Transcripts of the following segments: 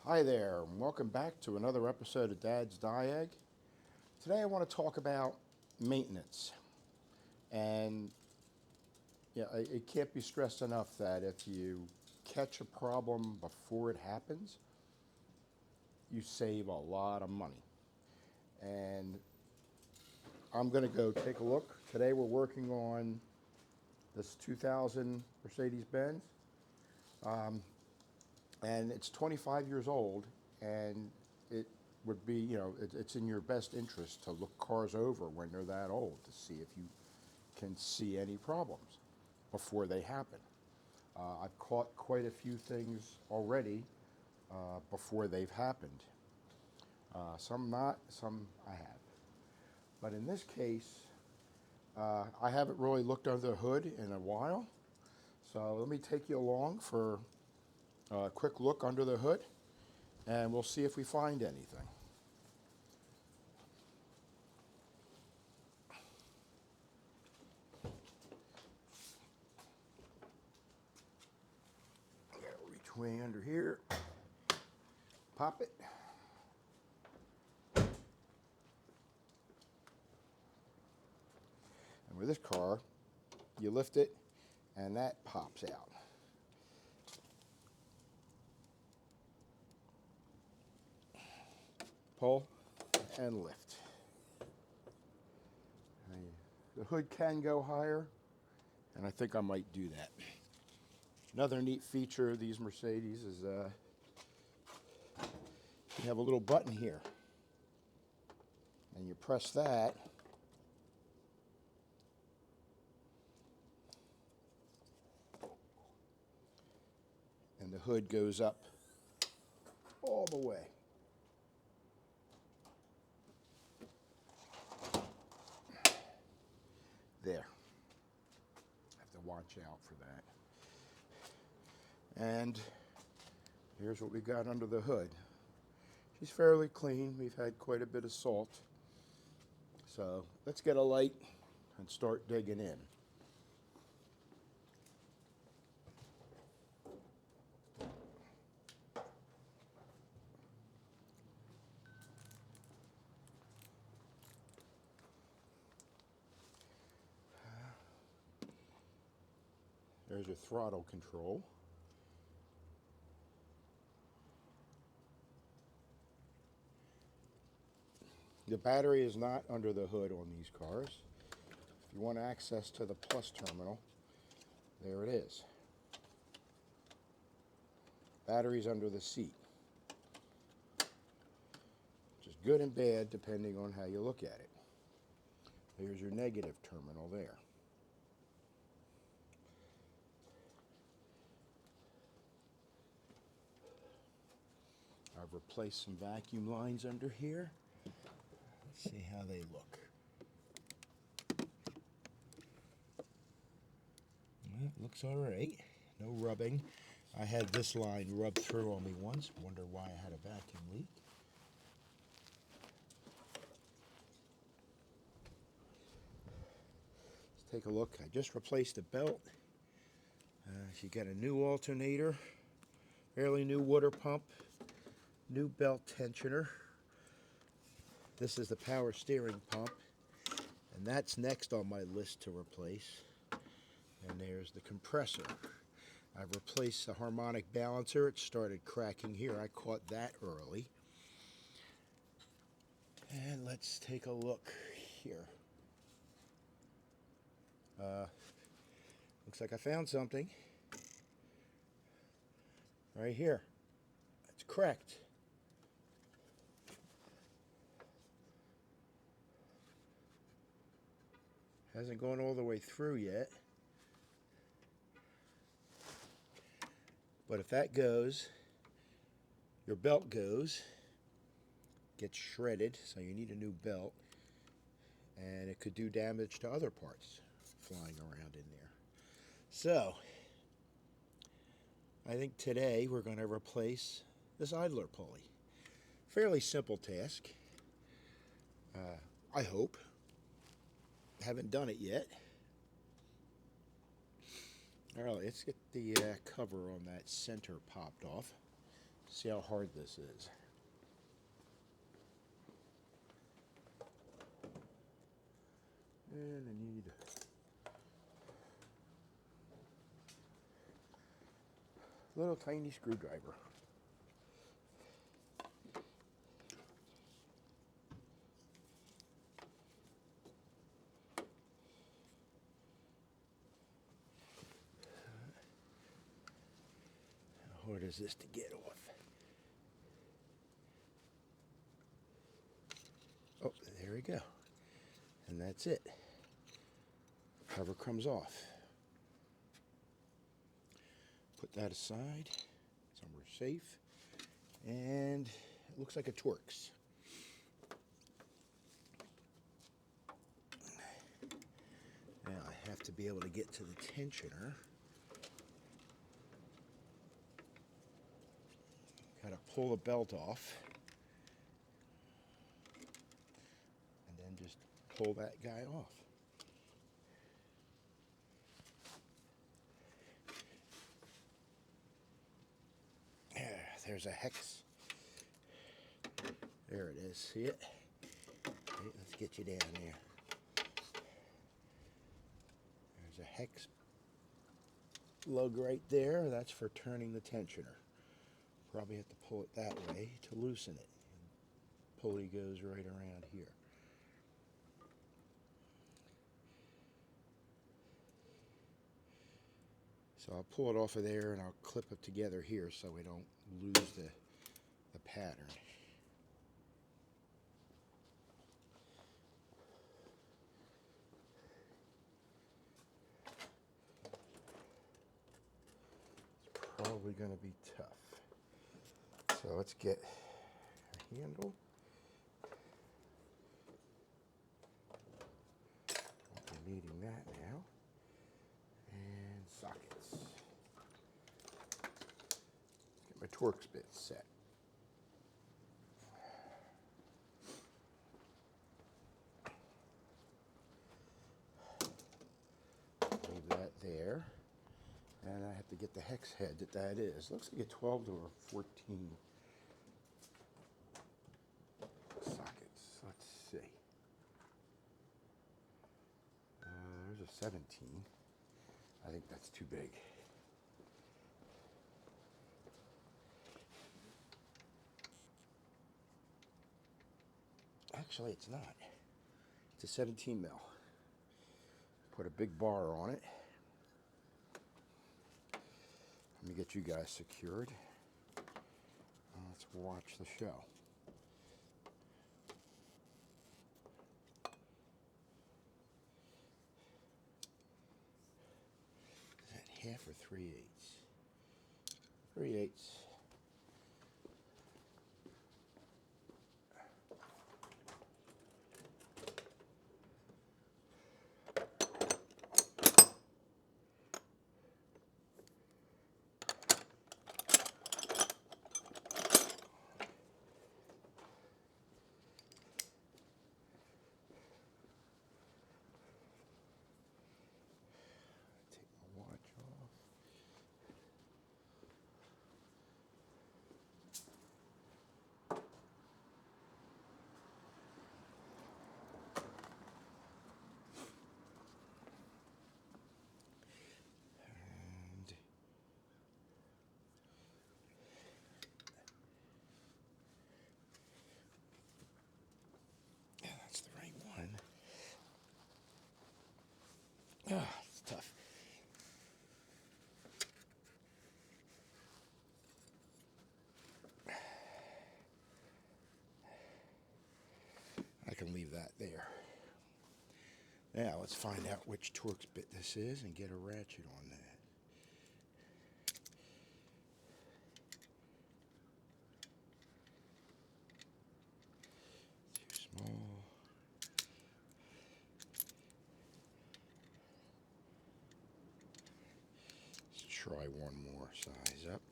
Hi there, and welcome back to another episode of Dad's Diag. Today I want to talk about maintenance. And it can't be stressed enough that if you catch a problem before it happens, you save a lot of money. And I'm going to go take a look. Today we're working on this 2000 Mercedes-Benz. And it's 25 years old, and it would be, it's in your best interest to look cars over when they're that old to see if you can see any problems before they happen. I've caught quite a few things already before they've happened. Some not, some I have. But in this case, I haven't really looked under the hood in a while. So let me take you along for a quick look under the hood, and we'll see if we find anything. Reach way under here, pop it. And with this car, you lift it, and that pops out. Pull and lift. The hood can go higher, and I think I might do that. Another neat feature of these Mercedes is you have a little button here, and you press that, and the hood goes up all the way. There. Have to watch out for that. And here's what we got under the hood. She's fairly clean. We've had quite a bit of salt. So let's get a light and start digging in. There's your throttle control. The battery is not under the hood on these cars. If you want access to the plus terminal, there it is. Battery's under the seat, which is good and bad depending on how you look at it. There's your negative terminal there. I've replaced some vacuum lines under here. Let's see how they look. Well, it looks all right. No rubbing. I had this line rubbed through on me once. Wonder why I had a vacuum leak. Let's take a look. I just replaced the belt. She got a new alternator, fairly new water pump, new belt tensioner. This is the power steering pump, and that's next on my list to replace. And there's the compressor. I've replaced the harmonic balancer. It started cracking here. I caught that early. And let's take a look here. Looks like I found something. Right here. It's cracked. Hasn't gone all the way through yet. But if that goes, your belt goes, gets shredded, so you need a new belt. And it could do damage to other parts flying around in there. So, I think today we're going to replace this idler pulley. Fairly simple task. I hope. Haven't done it yet. All right, let's get the cover on that center popped off. See how hard this is. And I need a little tiny screwdriver. How hard is this to get off? Oh, there we go. And that's it. Cover comes off. Put that aside, somewhere safe, and it looks like it Torx. Now I have to be able to get to the tensioner. Gotta pull the belt off, and then just pull that guy off. There's a hex. There it is. See it? Okay, let's get you down there. There's a hex lug right there. That's for turning the tensioner. Probably have to pull it that way to loosen it. Pulley goes right around here. So I'll pull it off of there and I'll clip it together here so we don't lose the pattern. It's probably going to be tough. So let's get a handle. Won't be needing that now. And sockets. Get my Torx bits set. Leave that there. And I have to get the hex head that is. Looks like a 12 to a 14 sockets. Let's see. There's a 17. I think that's too big. Actually, it's not. It's a 17 mil. Put a big bar on it. Let me get you guys secured. Let's watch the show. Is that half or 3/8? 3/8. That's the right one. Ah, it's tough. I can leave that there. Now let's find out which Torx bit this is and get a ratchet on that. Too small. Let's try one more size up.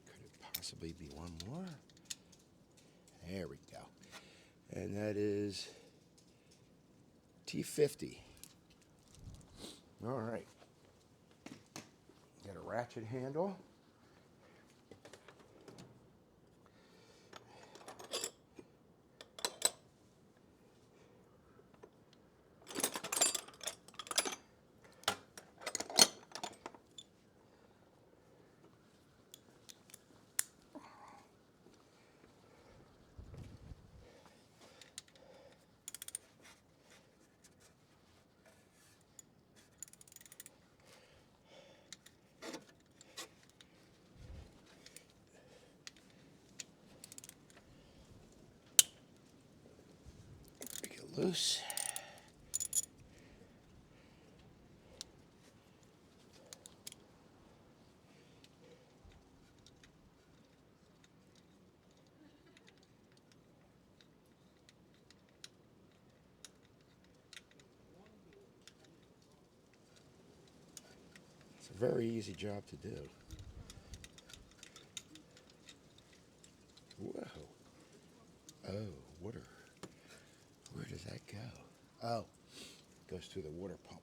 Could it possibly be one more? There we go. And that is T50. All right. Get a ratchet handle. Loose. It's a very easy job to do. Whoa. Oh, water. Where does that go? Oh, it goes through the water pump.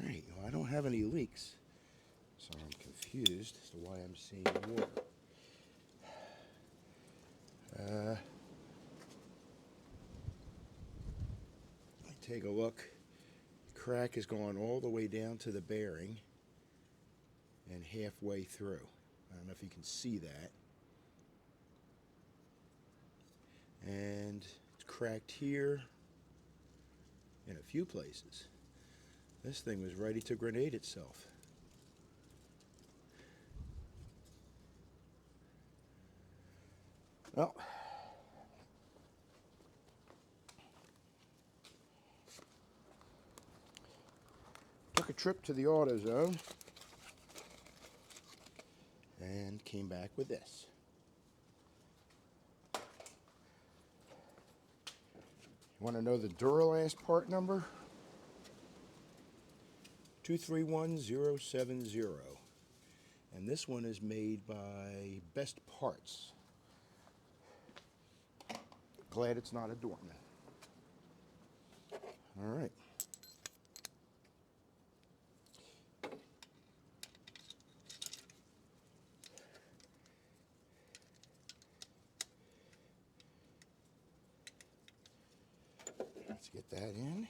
Right, well, I don't have any leaks, so I'm confused as to why I'm seeing water. Let me take a look. The crack is going all the way down to the bearing and halfway through. I don't know if you can see that. And it's cracked here in a few places. This thing was ready to grenade itself. Well, took a trip to the AutoZone and came back with this. You want to know the Duralast part number? 231070. And this one is made by Best Parts. Glad it's not a Dorman. All right. Let's get that in.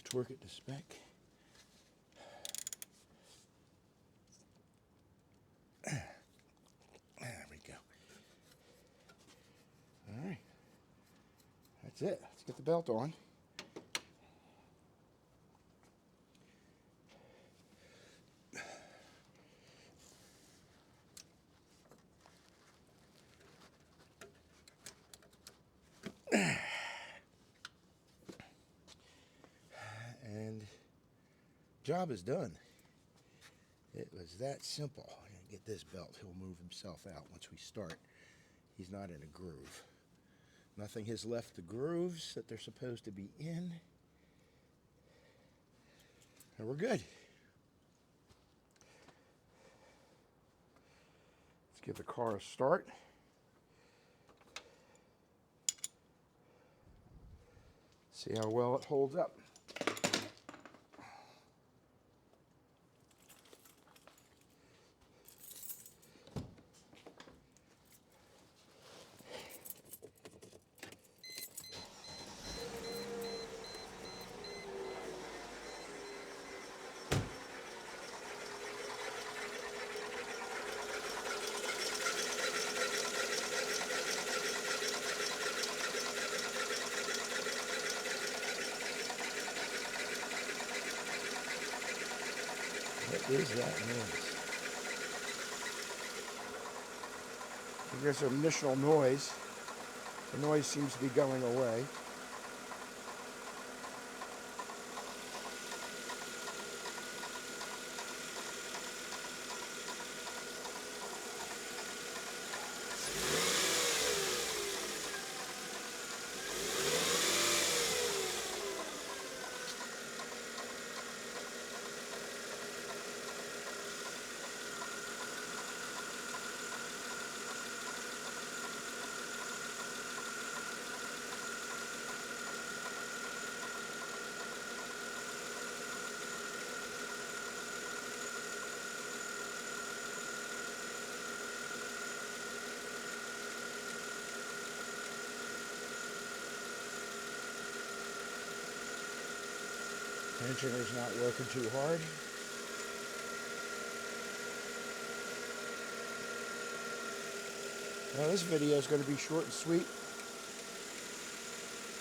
Torque it to spec. There we go. All right. That's it. Let's get the belt on. And job is done. It was that simple. I'm gonna get this belt. He'll move himself out once we start. He's not in a groove. Nothing has left the grooves that they're supposed to be in. And we're good. Let's give the car a start. See how well it holds up. What is that noise? There's an initial noise. The noise seems to be going away. Tensioner's not working too hard. Now this video is going to be short and sweet.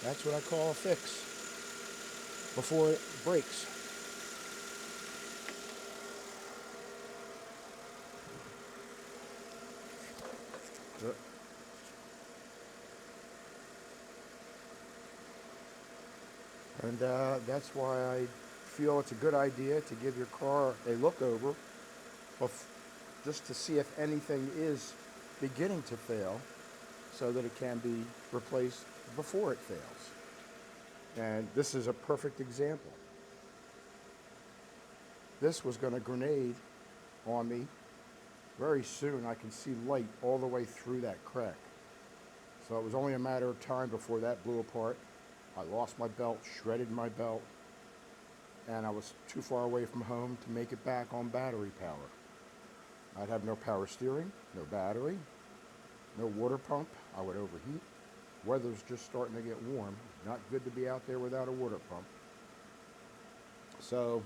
That's what I call a fix before it breaks. And that's why I feel it's a good idea to give your car a look over, just to see if anything is beginning to fail, so that it can be replaced before it fails. And this is a perfect example. This was going to grenade on me very soon. I can see light all the way through that crack. So it was only a matter of time before that blew apart. I lost my belt, shredded my belt, and I was too far away from home to make it back on battery power. I'd have no power steering, no battery, no water pump. I would overheat. Weather's just starting to get warm. Not good to be out there without a water pump. So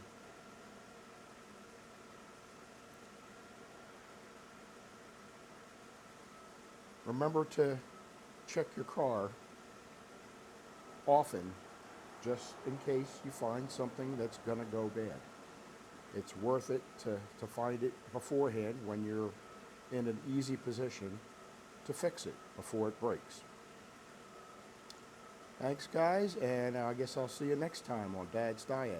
remember to check your car often, just in case you find something that's going to go bad. It's worth it to find it beforehand when you're in an easy position to fix it before it breaks. Thanks, guys, and I guess I'll see you next time on Dad's Diag.